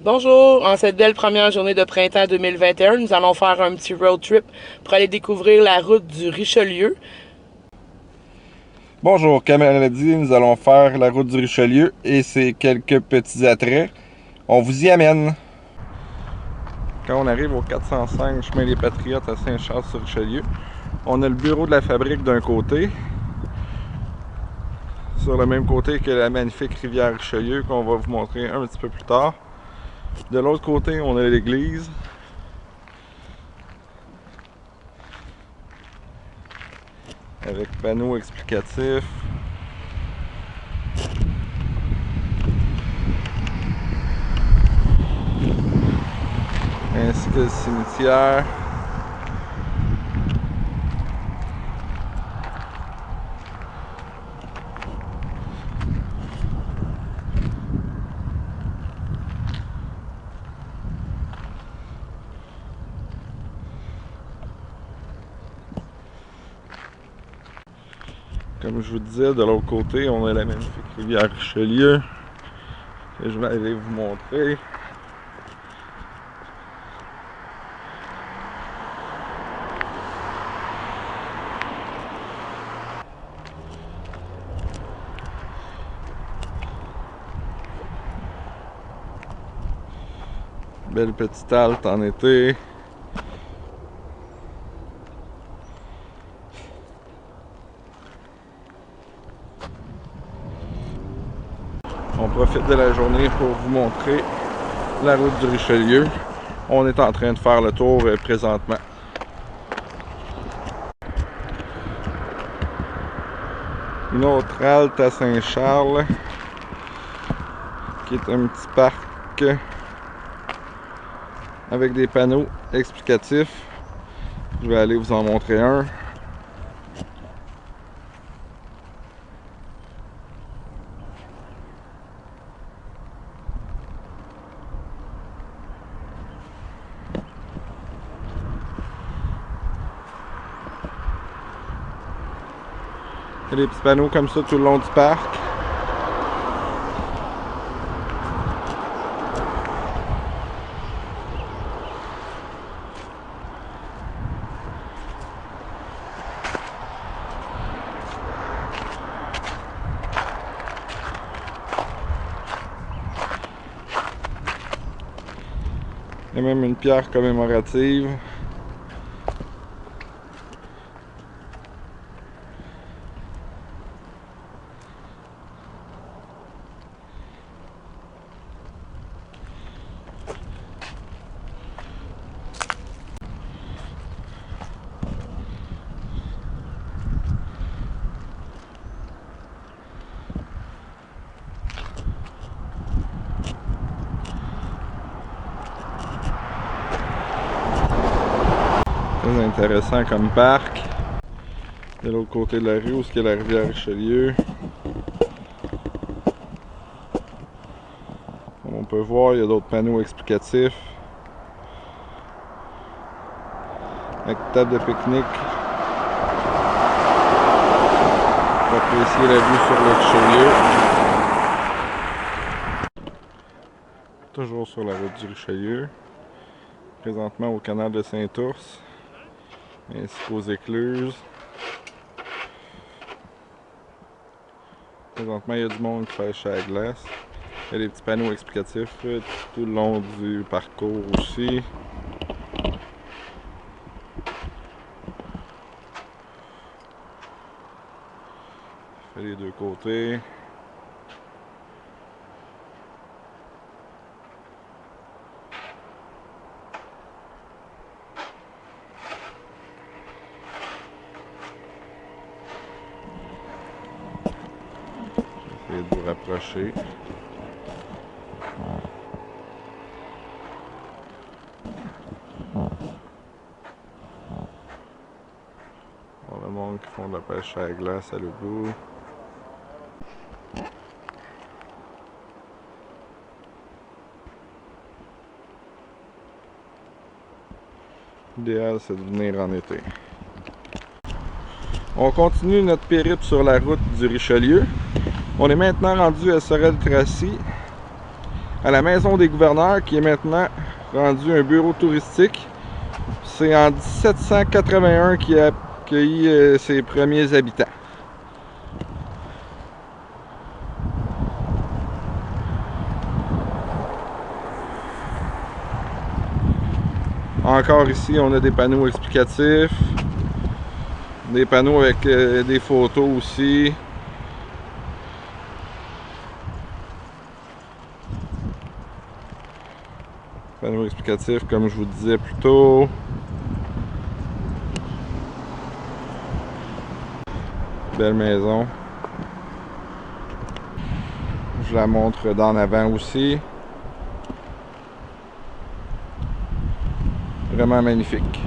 Bonjour, en cette belle première journée de printemps 2021, nous allons faire un petit road trip pour aller découvrir la route du Richelieu. Bonjour, comme elle l'a dit, nous allons faire la route du Richelieu et ses quelques petits attraits. On vous y amène. Quand on arrive au 405 chemin des Patriotes à Saint-Charles-sur-Richelieu, on a le bureau de la fabrique d'un côté, sur le même côté que la magnifique rivière Richelieu qu'on va vous montrer un petit peu plus tard. De l'autre côté, on a l'église. Avec panneaux explicatifs. Ainsi que le cimetière. Comme je vous disais, de l'autre côté, on a la magnifique rivière Richelieu que je vais aller vous montrer. Belle petite halte en été. On profite de la journée pour vous montrer la route du Richelieu. On est en train de faire le tour présentement. Une autre halte à Saint-Charles, qui est un petit parc avec des panneaux explicatifs. Je vais aller vous en montrer un. Il y a des petits panneaux comme ça tout le long du parc. Il y a même une pierre commémorative. Très intéressant comme parc. De l'autre côté de la rue, où il y a la rivière Richelieu. Comme on peut voir, il y a d'autres panneaux explicatifs. Avec table de pique-nique. Pour apprécier la vue sur le Richelieu. Toujours sur la route du Richelieu. Présentement au canal de Saint-Ours. Ainsi qu'aux écluses. Présentement, il y a du monde qui pêche à la glace. Il y a des petits panneaux explicatifs tout le long du parcours aussi. Ça fait les deux côtés. Essayez de vous rapprocher. Bon, le monde qui font de la pêche à la glace à l'ebout. L'idéal, c'est de venir en été. On continue notre périple sur la route du Richelieu. On est maintenant rendu à Sorel-Tracy. à la maison des gouverneurs qui est maintenant rendu un bureau touristique. C'est en 1781 qu'il a accueilli ses premiers habitants. Encore ici, on a des panneaux explicatifs, des panneaux avec des photos aussi. Panneaux explicatifs, comme je vous disais plus tôt. Belle maison. Je la montre d'en avant aussi. Vraiment magnifique.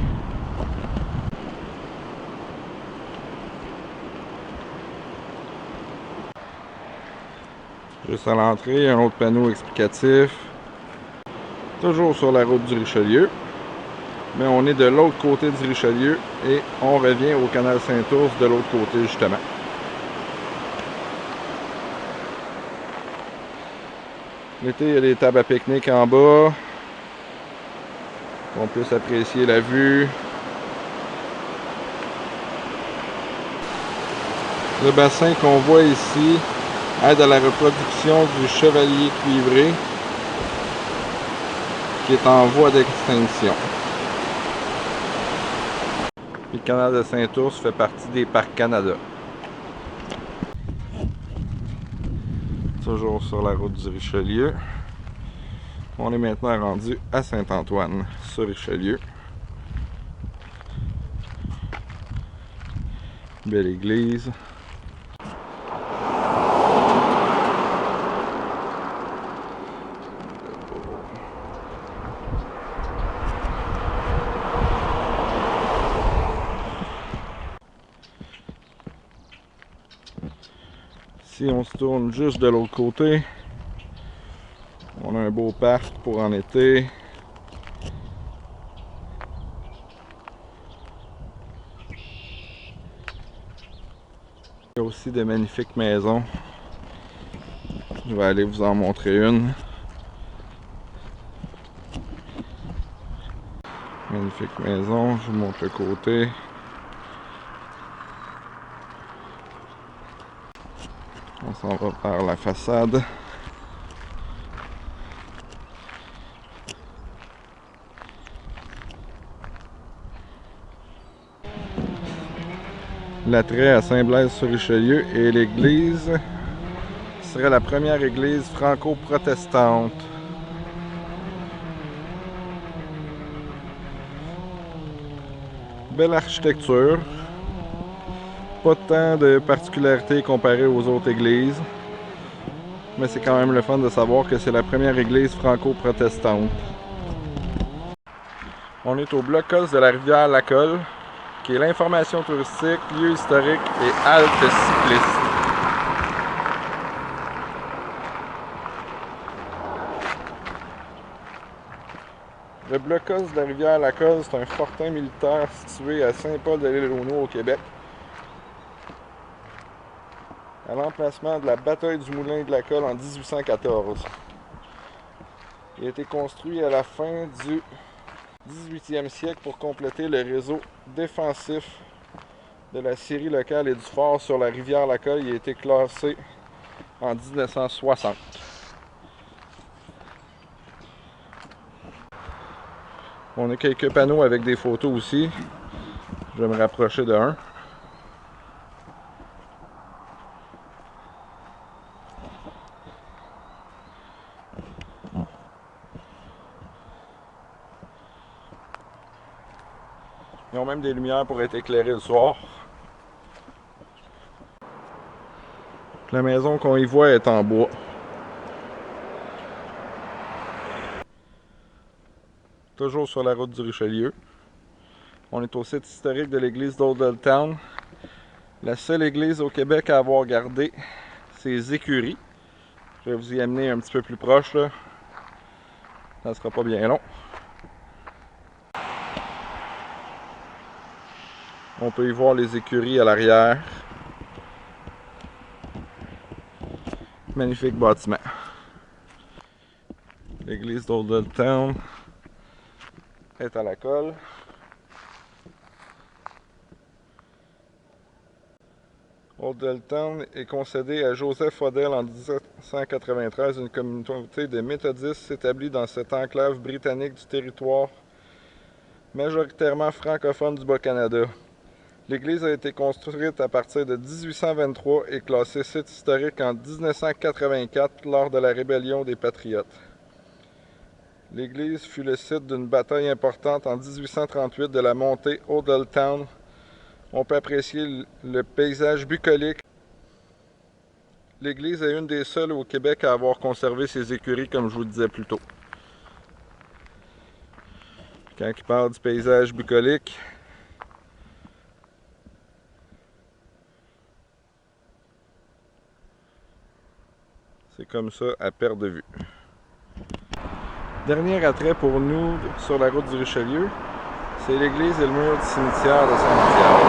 Juste à l'entrée, un autre panneau explicatif. Toujours sur la route du Richelieu. Mais on est de l'autre côté du Richelieu et on revient au canal Saint-Ours de l'autre côté justement. L'été, il y a des tables à pique-nique en bas. On puisse apprécier la vue. Le bassin qu'on voit ici aide à la reproduction du chevalier cuivré qui est en voie d'extinction. Le canal de Saint-Ours fait partie des Parcs Canada. Toujours sur la route du Richelieu. On est maintenant rendu à Saint-Antoine sur Richelieu. Belle église. Si on se tourne juste de l'autre côté, on a un beau parc pour en été. Il y a aussi de magnifiques maisons. Je vais aller vous en montrer une. Magnifique maison, je vous montre le côté. On s'en va par la façade. L'attrait à Saint-Blaise-sur-Richelieu et l'église serait la première église franco-protestante. Belle architecture. Pas tant de particularités comparées aux autres églises. Mais c'est quand même le fun de savoir que c'est la première église franco-protestante. On est au bloc Cos de la rivière Lacolle, qui est l'information touristique, lieu historique et halte cycliste. Le bloc Cos de la rivière Lacolle, c'est un fortin militaire situé à Saint-Paul-de-l'Île-aux-Noix au Québec, à l'emplacement de la bataille du Moulin de Lacolle en 1814. Il a été construit à la fin du 18e siècle pour compléter le réseau défensif de la scierie locale et du fort sur la rivière Lacolle. Il a été classé en 1960. On a quelques panneaux avec des photos aussi. Je vais me rapprocher d'un. Ils ont même des lumières pour être éclairés le soir. La maison qu'on y voit est en bois. Toujours sur la route du Richelieu. On est au site historique de l'église d'Old Town. La seule église au Québec à avoir gardé ses écuries. Je vais vous y amener un petit peu plus proche là. Ça ne sera pas bien long. On peut y voir les écuries à l'arrière. Magnifique bâtiment. L'église d'Oldtown est à la colle. Oldtown est concédé à Joseph Odell en 1793, une communauté de méthodistes établie dans cette enclave britannique du territoire majoritairement francophone du Bas-Canada. L'église a été construite à partir de 1823 et classée site historique en 1984 lors de la rébellion des Patriotes. L'église fut le site d'une bataille importante en 1838 de la montée Oldtown. On peut apprécier le paysage bucolique. L'église est une des seules au Québec à avoir conservé ses écuries, comme je vous le disais plus tôt. Quand il parle du paysage bucolique, c'est comme ça à perte de vue. Dernier attrait pour nous sur la route du Richelieu, c'est l'église et le mur du cimetière de Saint-Mathias.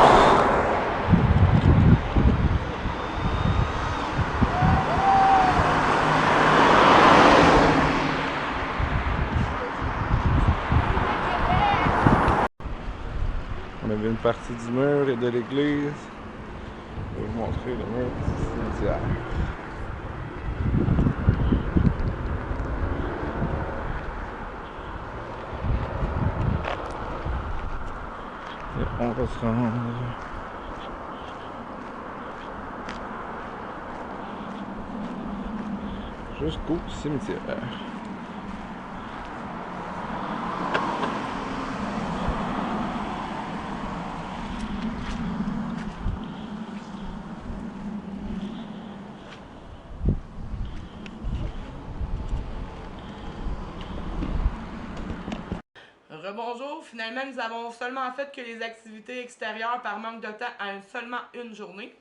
On avait une partie du mur et de l'église. Je vais vous montrer le mur du cimetière. Et on va se rendre jusqu'au cimetière. Rebonjour, finalement nous avons seulement fait que les activités extérieures par manque de temps à seulement une journée.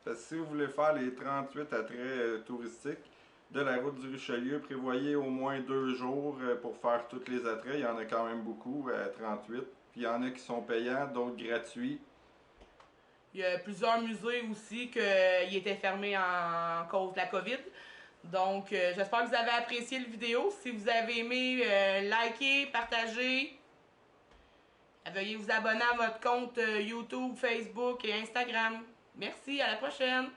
Parce que si vous voulez faire les 38 attraits touristiques de la route du Richelieu, prévoyez au moins 2 jours pour faire tous les attraits. Il y en a quand même beaucoup, 38. Puis il y en a qui sont payants, d'autres gratuits. Il y a plusieurs musées aussi qui étaient fermés en cause de la COVID. Donc, j'espère que vous avez apprécié la vidéo. Si vous avez aimé, likez, partagez. Veuillez vous abonner à votre compte YouTube, Facebook et Instagram. Merci, à la prochaine!